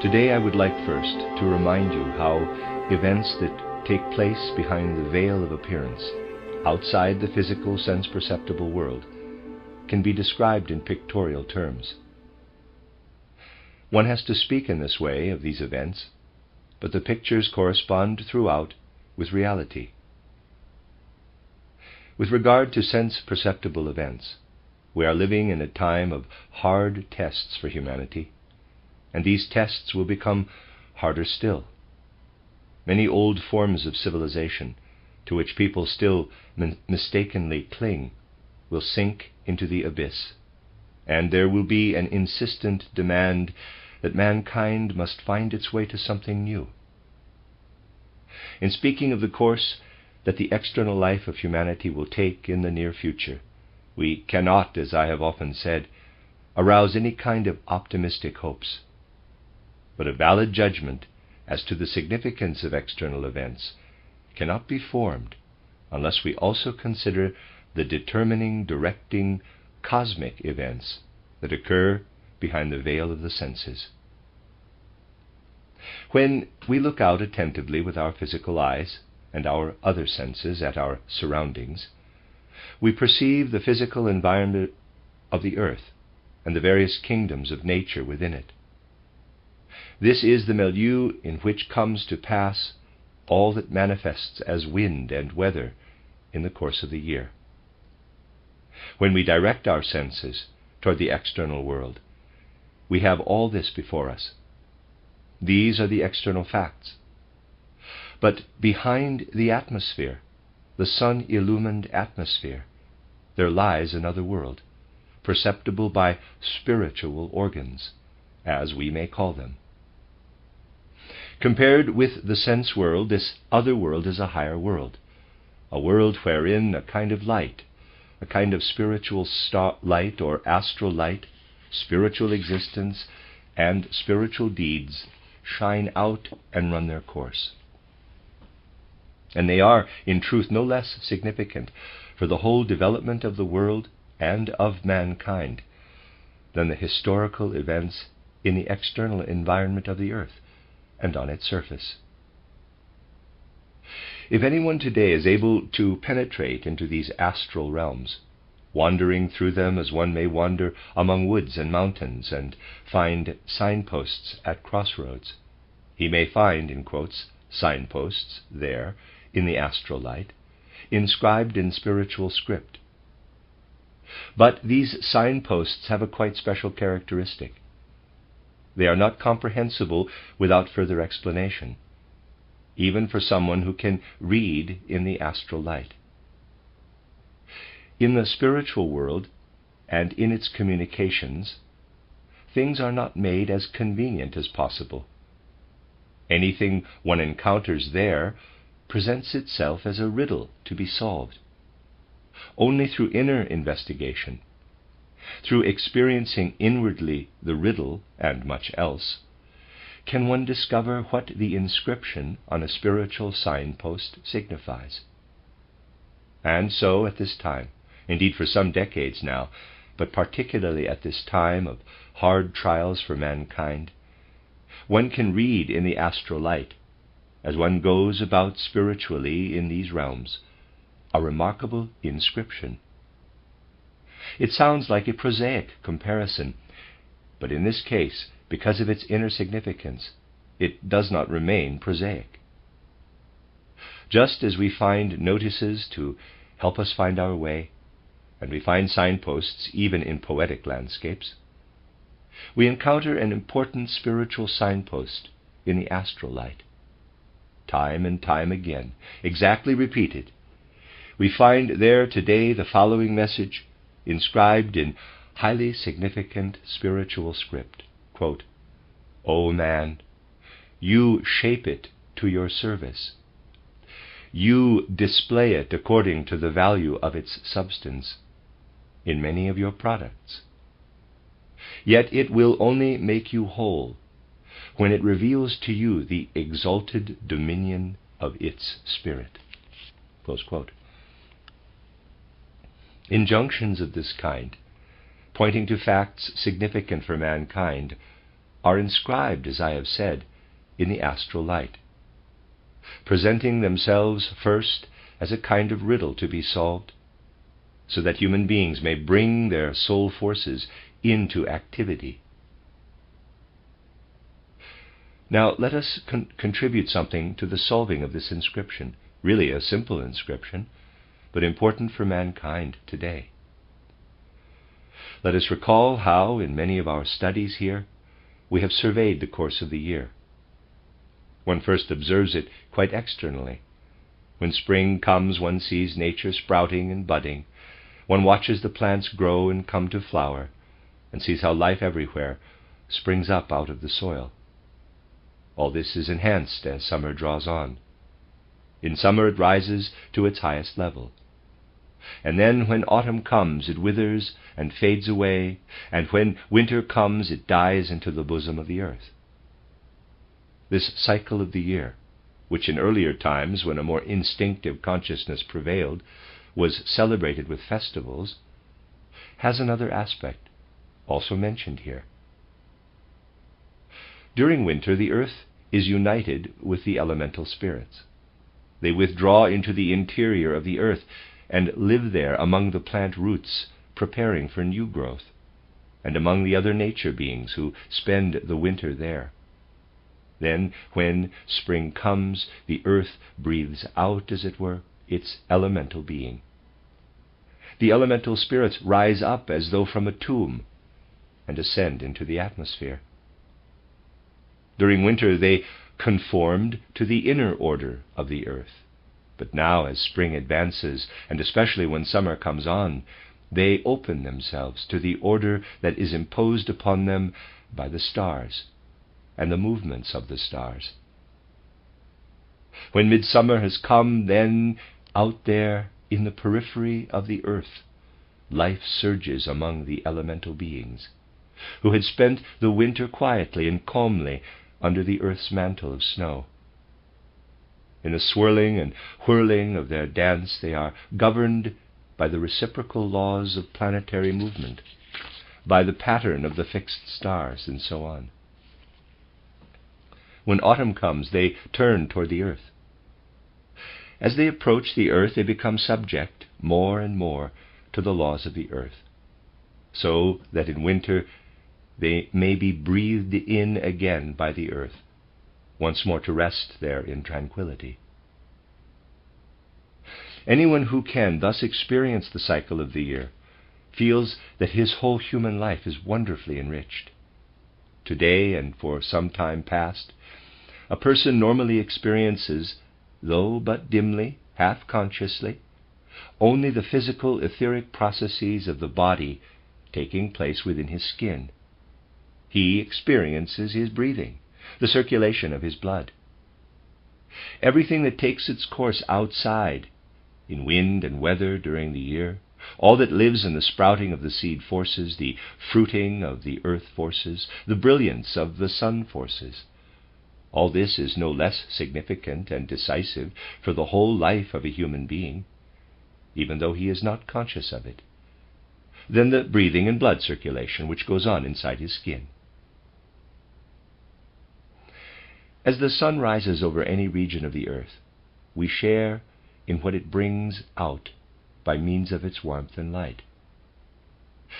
Today I would like first to remind you how events that take place behind the veil of appearance, outside the physical sense-perceptible world, can be described in pictorial terms. One has to speak in this way of these events, but the pictures correspond throughout with reality. With regard to sense-perceptible events, we are living in a time of hard tests for humanity, and these tests will become harder still. Many old forms of civilization, to which people still mistakenly cling, will sink into the abyss, and there will be an insistent demand that mankind must find its way to something new. In speaking of the course that the external life of humanity will take in the near future, we cannot, as I have often said, arouse any kind of optimistic hopes. But a valid judgment as to the significance of external events cannot be formed unless we also consider the determining, directing, cosmic events that occur behind the veil of the senses. When we look out attentively with our physical eyes and our other senses at our surroundings, we perceive the physical environment of the earth and the various kingdoms of nature within it. This is the milieu in which comes to pass all that manifests as wind and weather in the course of the year. When we direct our senses toward the external world, we have all this before us. These are the external facts. But behind the atmosphere, the sun-illumined atmosphere, there lies another world, perceptible by spiritual organs, as we may call them. Compared with the sense world, this other world is a higher world, a world wherein a kind of light, a kind of spiritual light or astral light, spiritual existence, and spiritual deeds shine out and run their course. And they are, in truth, no less significant for the whole development of the world and of mankind than the historical events in the external environment of the earth and on its surface. If anyone today is able to penetrate into these astral realms, wandering through them as one may wander among woods and mountains and find signposts at crossroads, he may find, in quotes, signposts there in the astral light, inscribed in spiritual script. But these signposts have a quite special characteristic. They are not comprehensible without further explanation, even for someone who can read in the astral light. In the spiritual world and in its communications, things are not made as convenient as possible. Anything one encounters there presents itself as a riddle to be solved. Only through inner investigation, through experiencing inwardly the riddle and much else, can one discover what the inscription on a spiritual signpost signifies. And so at this time, indeed for some decades now, but particularly at this time of hard trials for mankind, one can read in the astral light, as one goes about spiritually in these realms, a remarkable inscription. It sounds like a prosaic comparison, but in this case, because of its inner significance, it does not remain prosaic. Just as we find notices to help us find our way, and we find signposts even in poetic landscapes, we encounter an important spiritual signpost in the astral light. Time and time again, exactly repeated, we find there today the following message inscribed in highly significant spiritual script. Quote, "O man, you shape it to your service. You display it according to the value of its substance in many of your products. Yet it will only make you whole when it reveals to you the exalted dominion of its spirit." Close quote. Injunctions of this kind, pointing to facts significant for mankind, are inscribed, as I have said, in the astral light, presenting themselves first as a kind of riddle to be solved, so that human beings may bring their soul forces into activity. Now let us contribute something to the solving of this inscription, really a simple inscription, but important for mankind today. Let us recall how, in many of our studies here, we have surveyed the course of the year. One first observes it quite externally. When spring comes, one sees nature sprouting and budding. One watches the plants grow and come to flower, and sees how life everywhere springs up out of the soil. All this is enhanced as summer draws on. In summer it rises to its highest level. And then when autumn comes, it withers and fades away, and when winter comes, it dies into the bosom of the earth. This cycle of the year, which in earlier times, when a more instinctive consciousness prevailed, was celebrated with festivals, has another aspect, also mentioned here. During winter, the earth is united with the elemental spirits. They withdraw into the interior of the earth and live there among the plant roots, preparing for new growth, and among the other nature beings who spend the winter there. Then, when spring comes, the earth breathes out, as it were, its elemental being. The elemental spirits rise up as though from a tomb and ascend into the atmosphere. During winter they conformed to the inner order of the earth, but now as spring advances, and especially when summer comes on, they open themselves to the order that is imposed upon them by the stars and the movements of the stars. When midsummer has come, then out there in the periphery of the earth, life surges among the elemental beings, who had spent the winter quietly and calmly under the earth's mantle of snow. In the swirling and whirling of their dance, they are governed by the reciprocal laws of planetary movement, by the pattern of the fixed stars, and so on. When autumn comes, they turn toward the earth. As they approach the earth, they become subject more and more to the laws of the earth, so that in winter they may be breathed in again by the earth, once more to rest there in tranquility. Anyone who can thus experience the cycle of the year feels that his whole human life is wonderfully enriched. Today, and for some time past, a person normally experiences, though but dimly, half-consciously, only the physical etheric processes of the body taking place within his skin. He experiences his breathing, the circulation of his blood. Everything that takes its course outside, in wind and weather during the year, all that lives in the sprouting of the seed forces, the fruiting of the earth forces, the brilliance of the sun forces, all this is no less significant and decisive for the whole life of a human being, even though he is not conscious of it, than the breathing and blood circulation which goes on inside his skin. As the sun rises over any region of the earth, we share in what it brings out by means of its warmth and light.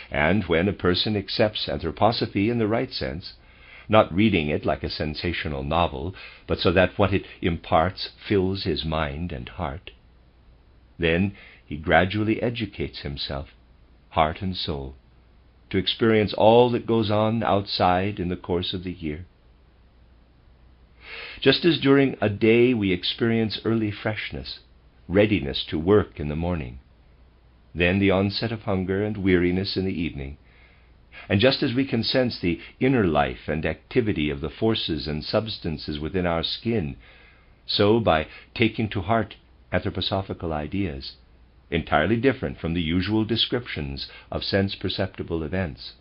And when a person accepts anthroposophy in the right sense, not reading it like a sensational novel, but so that what it imparts fills his mind and heart, then he gradually educates himself, heart and soul, to experience all that goes on outside in the course of the year. Just as during a day we experience early freshness, readiness to work in the morning, then the onset of hunger and weariness in the evening, and just as we can sense the inner life and activity of the forces and substances within our skin, so by taking to heart anthroposophical ideas, entirely different from the usual descriptions of sense-perceptible events,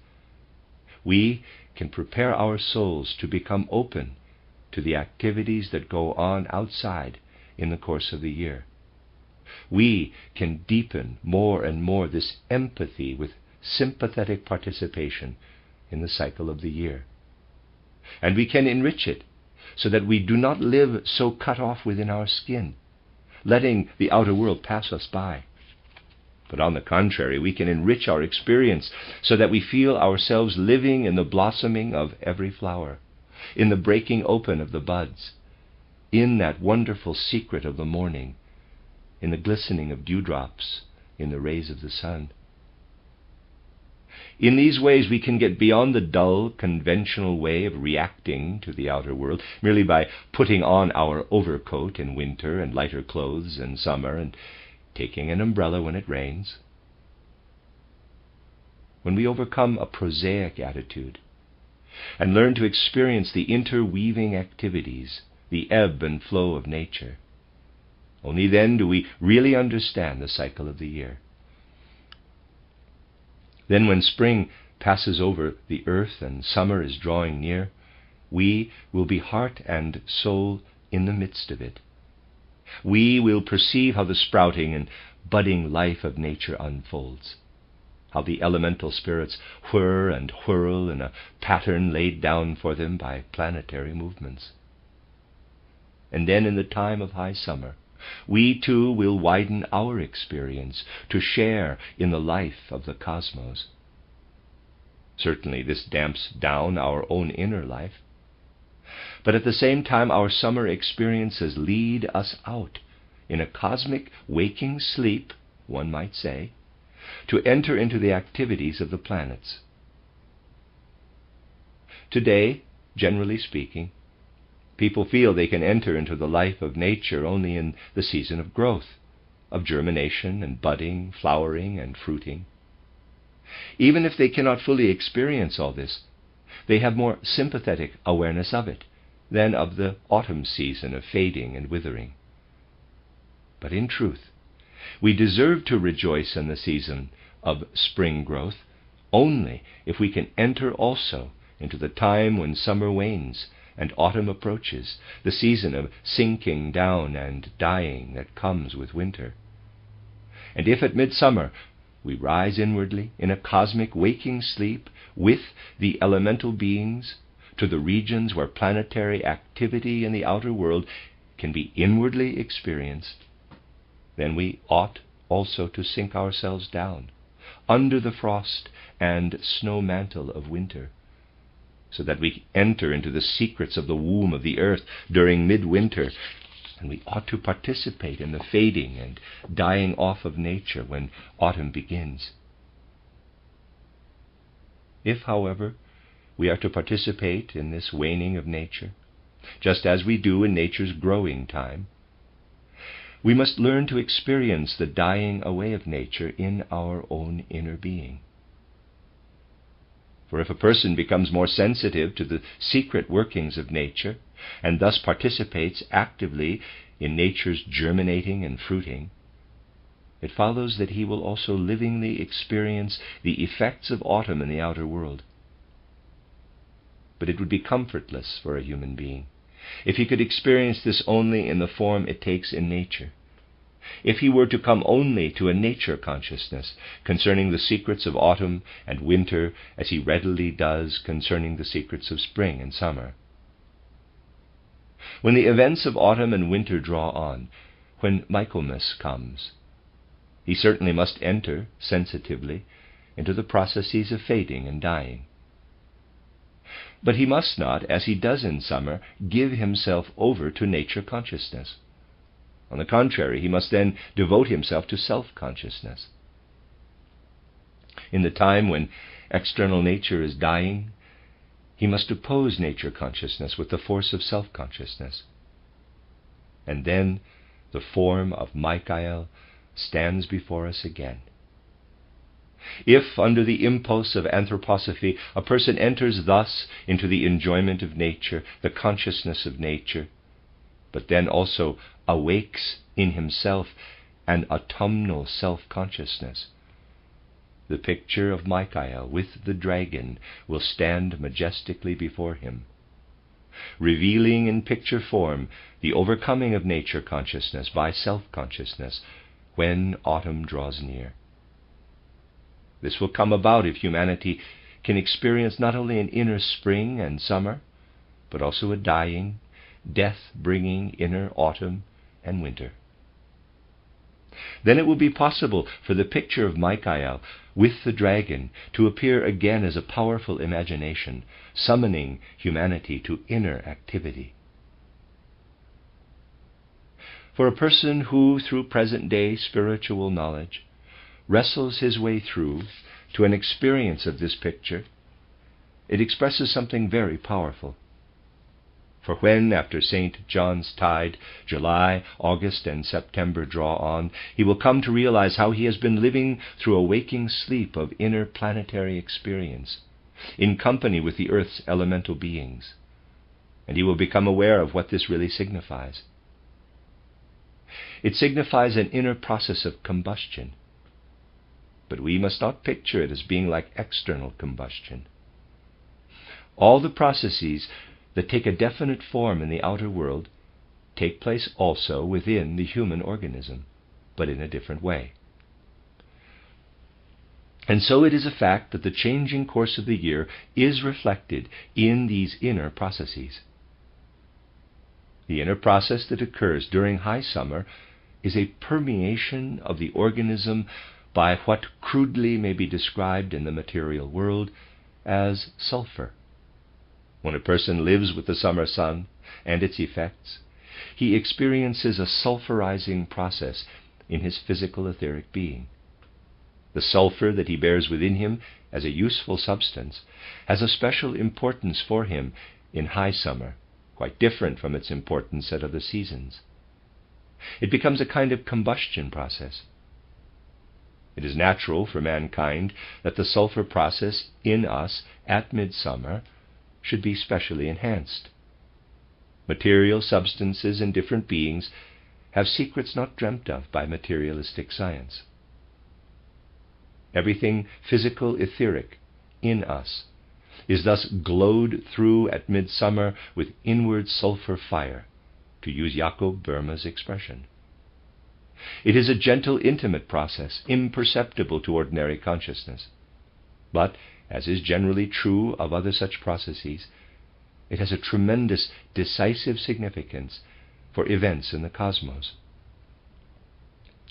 we can prepare our souls to become open to the activities that go on outside in the course of the year. We can deepen more and more this empathy with sympathetic participation in the cycle of the year. and we can enrich it so that we do not live so cut off within our skin, letting the outer world pass us by. But on the contrary, we can enrich our experience so that we feel ourselves living in the blossoming of every flower, in the breaking open of the buds, in that wonderful secret of the morning, in the glistening of dewdrops, in the rays of the sun. In these ways we can get beyond the dull, conventional way of reacting to the outer world, merely by putting on our overcoat in winter and lighter clothes in summer and taking an umbrella when it rains. When we overcome a prosaic attitude and learn to experience the interweaving activities, the ebb and flow of nature, only then do we really understand the cycle of the year. Then when spring passes over the earth and summer is drawing near, we will be heart and soul in the midst of it. We will perceive how the sprouting and budding life of nature unfolds, how the elemental spirits whir and whirl in a pattern laid down for them by planetary movements. And then in the time of high summer, we too will widen our experience to share in the life of the cosmos. Certainly this damps down our own inner life, but at the same time our summer experiences lead us out in a cosmic waking sleep, one might say, to enter into the activities of the planets. Today, generally speaking, people feel they can enter into the life of nature only in the season of growth, of germination and budding, flowering and fruiting. Even if they cannot fully experience all this, they have more sympathetic awareness of it than of the autumn season of fading and withering. But in truth, we deserve to rejoice in the season of spring growth only if we can enter also into the time when summer wanes and autumn approaches, the season of sinking down and dying that comes with winter. And if at midsummer we rise inwardly in a cosmic waking sleep with the elemental beings to the regions where planetary activity in the outer world can be inwardly experienced, then we ought also to sink ourselves down under the frost and snow mantle of winter, so that we enter into the secrets of the womb of the earth during midwinter, and we ought to participate in the fading and dying off of nature when autumn begins. If, however, we are to participate in this waning of nature, just as we do in nature's growing time, we must learn to experience the dying away of nature in our own inner being. For if a person becomes more sensitive to the secret workings of nature, and thus participates actively in nature's germinating and fruiting, it follows that he will also livingly experience the effects of autumn in the outer world. But it would be comfortless for a human being if he could experience this only in the form it takes in nature, if he were to come only to a nature consciousness concerning the secrets of autumn and winter as he readily does concerning the secrets of spring and summer. When the events of autumn and winter draw on, when Michaelmas comes, he certainly must enter sensitively into the processes of fading and dying. But he must not, as he does in summer, give himself over to nature consciousness. On the contrary, he must then devote himself to self-consciousness. In the time when external nature is dying, he must oppose nature consciousness with the force of self-consciousness. And then the form of Michael stands before us again. If, under the impulse of anthroposophy, a person enters thus into the enjoyment of nature, the consciousness of nature, but then also awakes in himself an autumnal self-consciousness, the picture of Michael with the dragon will stand majestically before him, revealing in picture form the overcoming of nature consciousness by self-consciousness when autumn draws near. This will come about if humanity can experience not only an inner spring and summer, but also a dying, death-bringing inner autumn and winter. Then it will be possible for the picture of Michael with the dragon to appear again as a powerful imagination, summoning humanity to inner activity. For a person who, through present-day spiritual knowledge, wrestles his way through to an experience of this picture, it expresses something very powerful. For when, after St. John's tide, July, August, and September draw on, he will come to realize how he has been living through a waking sleep of inner planetary experience, in company with the Earth's elemental beings, and he will become aware of what this really signifies. It signifies an inner process of combustion, but we must not picture it as being like external combustion. All the processes that take a definite form in the outer world take place also within the human organism, but in a different way. And so it is a fact that the changing course of the year is reflected in these inner processes. The inner process that occurs during high summer is a permeation of the organism by what crudely may be described in the material world as sulfur. When a person lives with the summer sun and its effects, he experiences a sulfurizing process in his physical etheric being. The sulfur that he bears within him as a useful substance has a special importance for him in high summer, quite different from its importance at other seasons. It becomes a kind of combustion process. It is natural for mankind that the sulfur process in us at midsummer should be specially enhanced. Material substances and different beings have secrets not dreamt of by materialistic science. Everything physical, etheric in us is thus glowed through at midsummer with inward sulfur fire, to use Jakob Böhme's expression. It is a gentle, intimate process, imperceptible to ordinary consciousness. But, as is generally true of other such processes, it has a tremendous, decisive significance for events in the cosmos.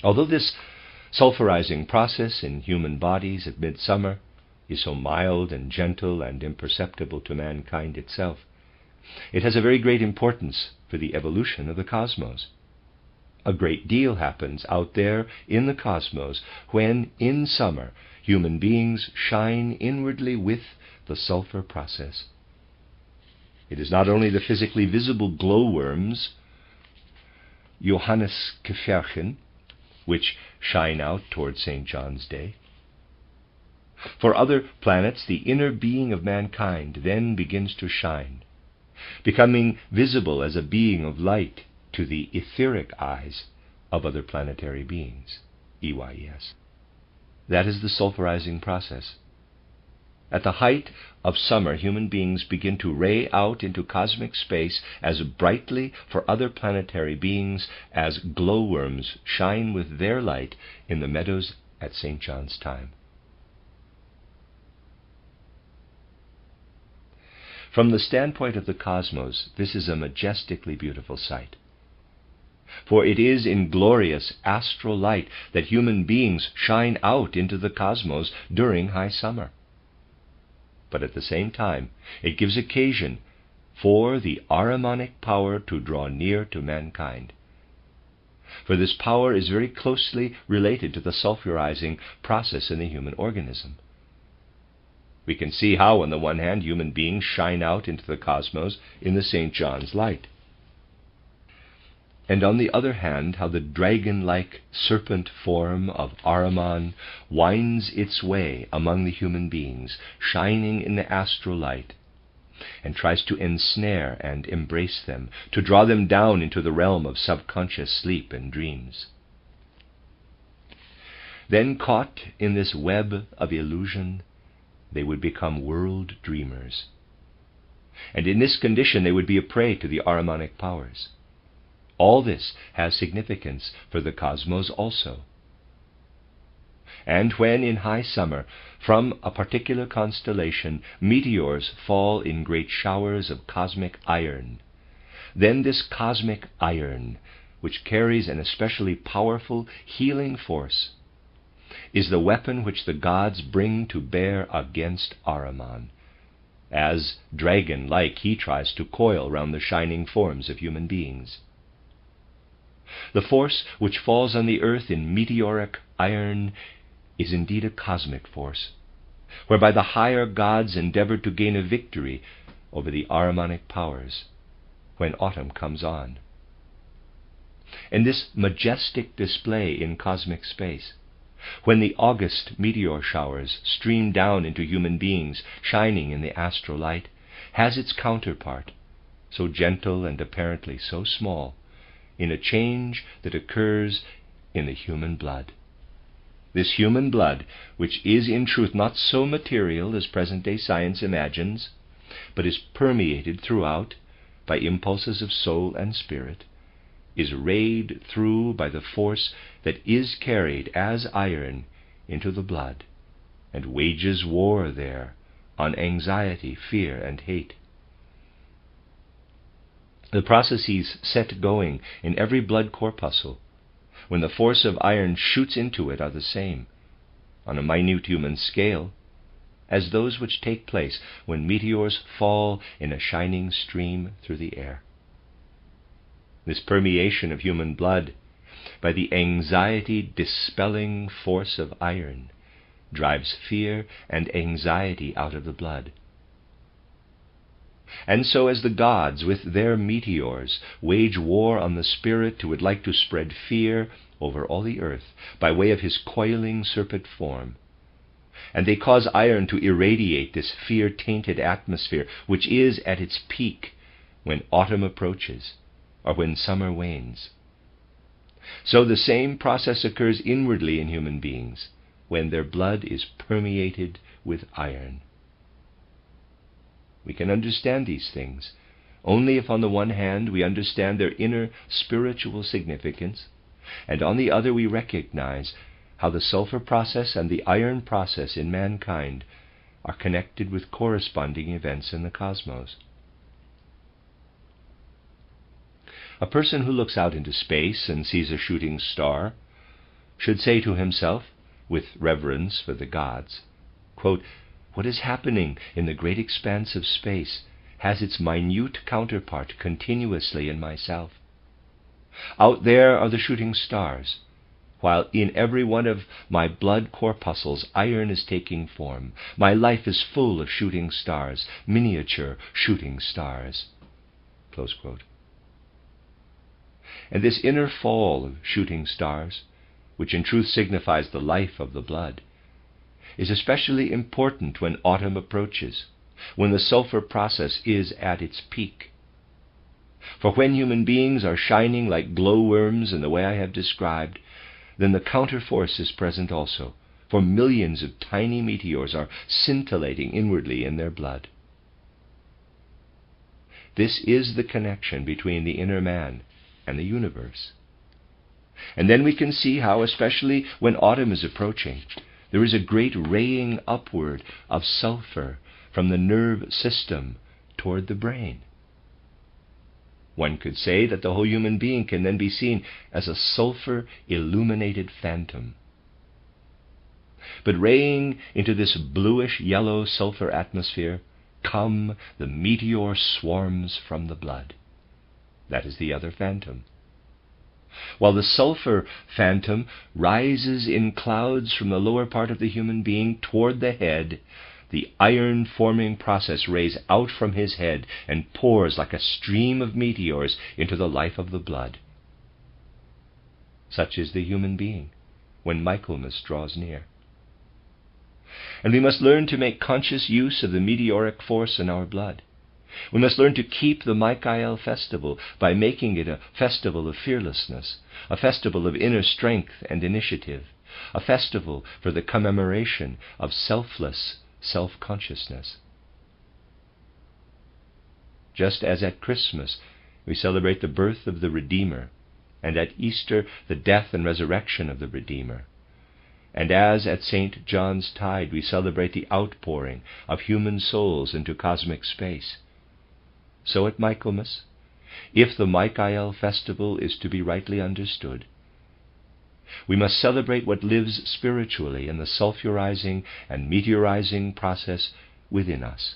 Although this sulfurizing process in human bodies at midsummer is so mild and gentle and imperceptible to mankind itself, it has a very great importance for the evolution of the cosmos. A great deal happens out there in the cosmos when, in summer, human beings shine inwardly with the sulfur process. It is not only the physically visible glowworms, Johanneskäferchen, which shine out toward St. John's Day. For other planets, the inner being of mankind then begins to shine, becoming visible as a being of light to the etheric eyes of other planetary beings, EYES. That is the sulfurizing process. At the height of summer, human beings begin to ray out into cosmic space as brightly for other planetary beings as glowworms shine with their light in the meadows at St. John's time. From the standpoint of the cosmos, this is a majestically beautiful sight. For it is in glorious astral light that human beings shine out into the cosmos during high summer. But at the same time, it gives occasion for the Ahrimanic power to draw near to mankind. For this power is very closely related to the sulfurizing process in the human organism. We can see how, on the one hand, human beings shine out into the cosmos in the St. John's light, and on the other hand, how the dragon-like serpent form of Ahriman winds its way among the human beings, shining in the astral light, and tries to ensnare and embrace them, to draw them down into the realm of subconscious sleep and dreams. Then, caught in this web of illusion, they would become world dreamers. And in this condition they would be a prey to the Ahrimanic powers. All this has significance for the cosmos also. And when in high summer From a particular constellation, meteors fall in great showers of cosmic iron. Then this cosmic iron, which carries an especially powerful healing force, is the weapon which the gods bring to bear against Ahriman, as, dragon-like, he tries to coil round the shining forms of human beings. The force which falls on the earth in meteoric iron is indeed a cosmic force, whereby the higher gods endeavor to gain a victory over the Ahrimanic powers when autumn comes on. And this majestic display in cosmic space, when the august meteor showers stream down into human beings shining in the astral light, has its counterpart, so gentle and apparently so small, in a change that occurs in the human blood. This human blood, which is in truth not so material as present-day science imagines, but is permeated throughout by impulses of soul and spirit, is rayed through by the force that is carried as iron into the blood, and wages war there on anxiety, fear, and hate. The processes set going in every blood corpuscle, when the force of iron shoots into it, are the same, on a minute human scale, as those which take place when meteors fall in a shining stream through the air. This permeation of human blood by the anxiety-dispelling force of iron drives fear and anxiety out of the blood. And so as the gods with their meteors wage war on the spirit who would like to spread fear over all the earth by way of his coiling serpent form, and they cause iron to irradiate this fear-tainted atmosphere which is at its peak when autumn approaches or when summer wanes, so the same process occurs inwardly in human beings when their blood is permeated with iron. We can understand these things only if on the one hand we understand their inner spiritual significance, and on the other we recognize how the sulfur process and the iron process in mankind are connected with corresponding events in the cosmos. A person who looks out into space and sees a shooting star should say to himself, with reverence for the gods, quote, "What is happening in the great expanse of space has its minute counterpart continuously in myself. Out there are the shooting stars, while in every one of my blood corpuscles iron is taking form. My life is full of shooting stars, miniature shooting stars." Close quote. And this inner fall of shooting stars, which in truth signifies the life of the blood, is especially important when autumn approaches, when the sulfur process is at its peak. For when human beings are shining like glowworms in the way I have described, then the counterforce is present also, for millions of tiny meteors are scintillating inwardly in their blood. This is the connection between the inner man and the universe. And then we can see how, especially when autumn is approaching, there is a great raying upward of sulfur from the nerve system toward the brain. One could say that the whole human being can then be seen as a sulfur-illuminated phantom. But raying into this bluish-yellow sulfur atmosphere come the meteor swarms from the blood. That is the other phantom. While the sulfur phantom rises in clouds from the lower part of the human being toward the head, the iron-forming process rays out from his head and pours like a stream of meteors into the life of the blood. Such is the human being when Michaelmas draws near. And we must learn to make conscious use of the meteoric force in our blood. We must learn to keep the Michael festival by making it a festival of fearlessness, a festival of inner strength and initiative, a festival for the commemoration of selfless self-consciousness. Just as at Christmas we celebrate the birth of the Redeemer, and at Easter the death and resurrection of the Redeemer, And as at St. John's Tide we celebrate the outpouring of human souls into cosmic space, so at Michaelmas, if the Michael festival is to be rightly understood, we must celebrate what lives spiritually in the sulfurizing and meteorizing process within us,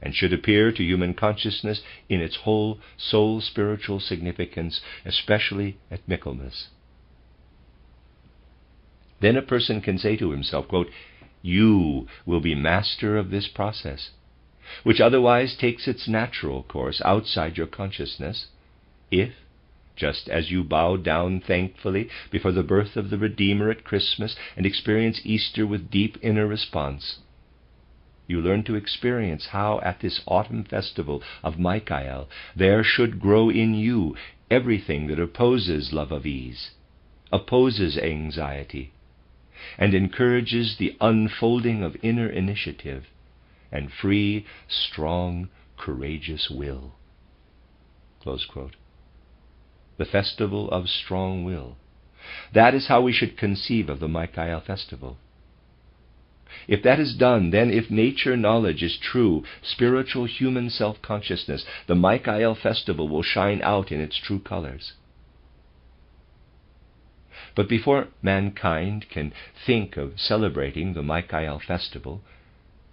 and should appear to human consciousness in its whole soul-spiritual significance, especially at Michaelmas. Then a person can say to himself, quote, "You will be master of this process, which otherwise takes its natural course outside your consciousness, if, just as you bow down thankfully before the birth of the Redeemer at Christmas and experience Easter with deep inner response, you learn to experience how at this autumn festival of Michael there should grow in you everything that opposes love of ease, opposes anxiety, and encourages the unfolding of inner initiative and free, strong, courageous will." Close quote. The festival of strong will. That is how we should conceive of the Michael festival. If that is done, then if nature knowledge is true, spiritual human self-consciousness, the Michael festival will shine out in its true colors. But before mankind can think of celebrating the Michael festival,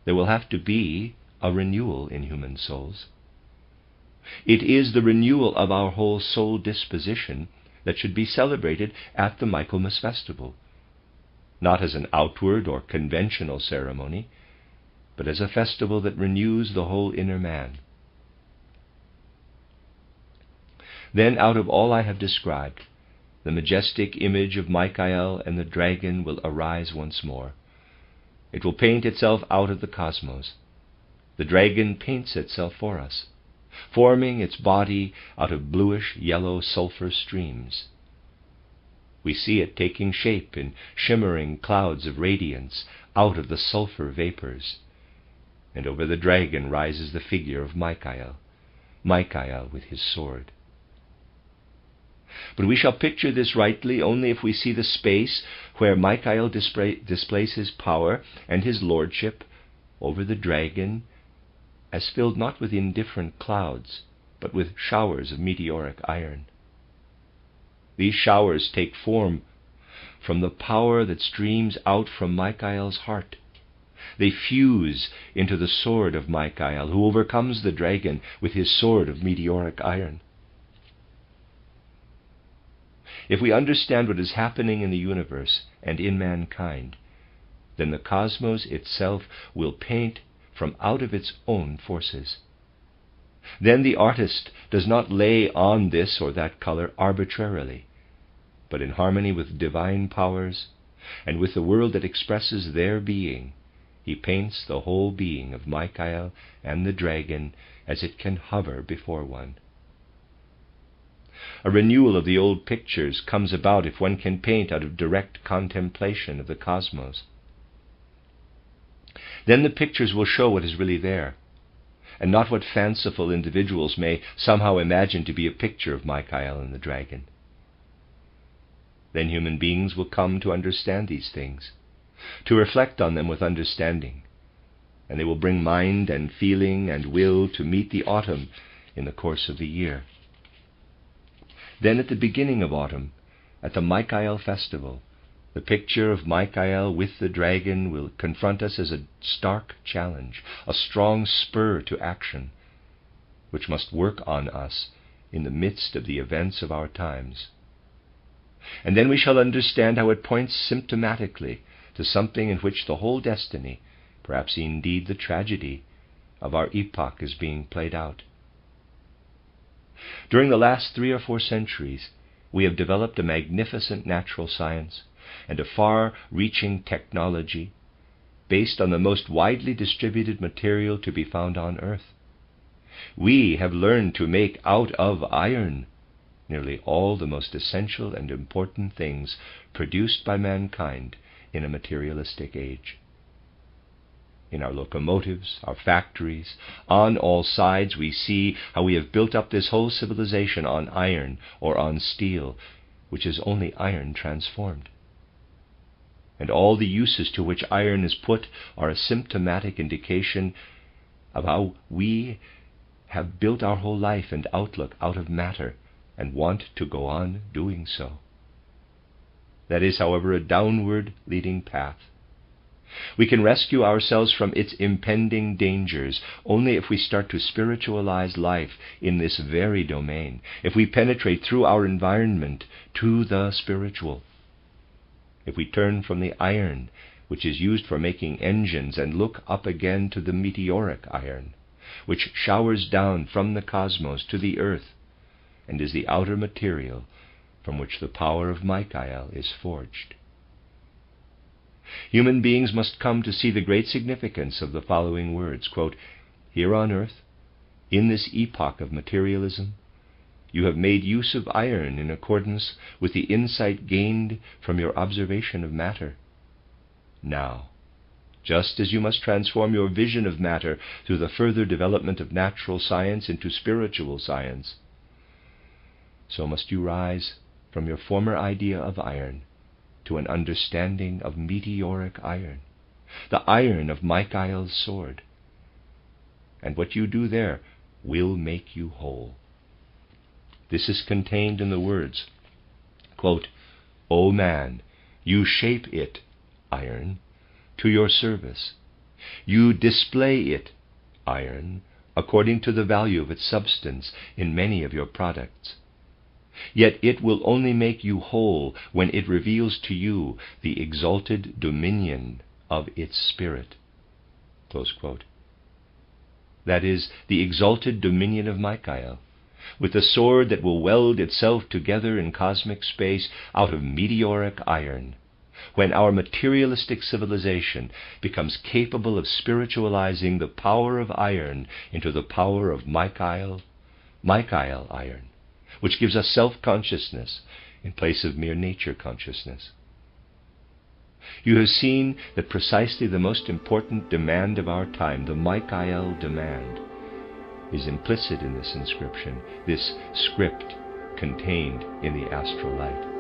there will have to be a renewal in human souls. It is the renewal of our whole soul disposition that should be celebrated at the Michaelmas festival, not as an outward or conventional ceremony, but as a festival that renews the whole inner man. Then out of all I have described, the majestic image of Michael and the dragon will arise once more. It will paint itself out of the cosmos. The dragon paints itself for us, forming its body out of bluish-yellow sulfur streams. We see it taking shape in shimmering clouds of radiance out of the sulfur vapors, and over the dragon rises the figure of Michael with his sword. But we shall picture this rightly only if we see the space where Michael displays his power and his lordship over the dragon as filled not with indifferent clouds, but with showers of meteoric iron. These showers take form from the power that streams out from Michael's heart. They fuse into the sword of Michael, who overcomes the dragon with his sword of meteoric iron. If we understand what is happening in the universe and in mankind, then the cosmos itself will paint from out of its own forces. Then the artist does not lay on this or that color arbitrarily, but in harmony with divine powers and with the world that expresses their being, he paints the whole being of Michael and the dragon as it can hover before one. A renewal of the old pictures comes about if one can paint out of direct contemplation of the cosmos. Then the pictures will show what is really there, and not what fanciful individuals may somehow imagine to be a picture of Michael and the dragon. Then human beings will come to understand these things, to reflect on them with understanding, and they will bring mind and feeling and will to meet the autumn in the course of the year. Then at the beginning of autumn, at the Michael festival, the picture of Michael with the dragon will confront us as a stark challenge, a strong spur to action, which must work on us in the midst of the events of our times. And then we shall understand how it points symptomatically to something in which the whole destiny, perhaps indeed the tragedy, of our epoch is being played out. During the last 3 or 4 centuries, we have developed a magnificent natural science and a far-reaching technology based on the most widely distributed material to be found on earth. We have learned to make out of iron nearly all the most essential and important things produced by mankind in a materialistic age. In our locomotives, our factories, on all sides we see how we have built up this whole civilization on iron or on steel, which is only iron transformed. and all the uses to which iron is put are a symptomatic indication of how we have built our whole life and outlook out of matter and want to go on doing so. That is, however, a downward leading path. We can rescue ourselves from its impending dangers only if we start to spiritualize life in this very domain, if we penetrate through our environment to the spiritual. If we turn from the iron, which is used for making engines, and look up again to the meteoric iron, which showers down from the cosmos to the earth, and is the outer material from which the power of Michael is forged. Human beings must come to see the great significance of the following words, quote, "Here on earth, in this epoch of materialism, you have made use of iron in accordance with the insight gained from your observation of matter. Now, just as you must transform your vision of matter through the further development of natural science into spiritual science, so must you rise from your former idea of iron to an understanding of meteoric iron, the iron of Michael's sword. And what you do there will make you whole." This is contained in the words, quote, "O man, you shape it, iron, to your service. You display it, iron, according to the value of its substance in many of your products. Yet it will only make you whole when it reveals to you the exalted dominion of its spirit." Close quote. That is, the exalted dominion of Michael, with the sword that will weld itself together in cosmic space out of meteoric iron, when our materialistic civilization becomes capable of spiritualizing the power of iron into the power of Michael iron, which gives us self-consciousness in place of mere nature consciousness. You have seen that precisely the most important demand of our time, the Michael demand, is implicit in this inscription, this script contained in the astral light.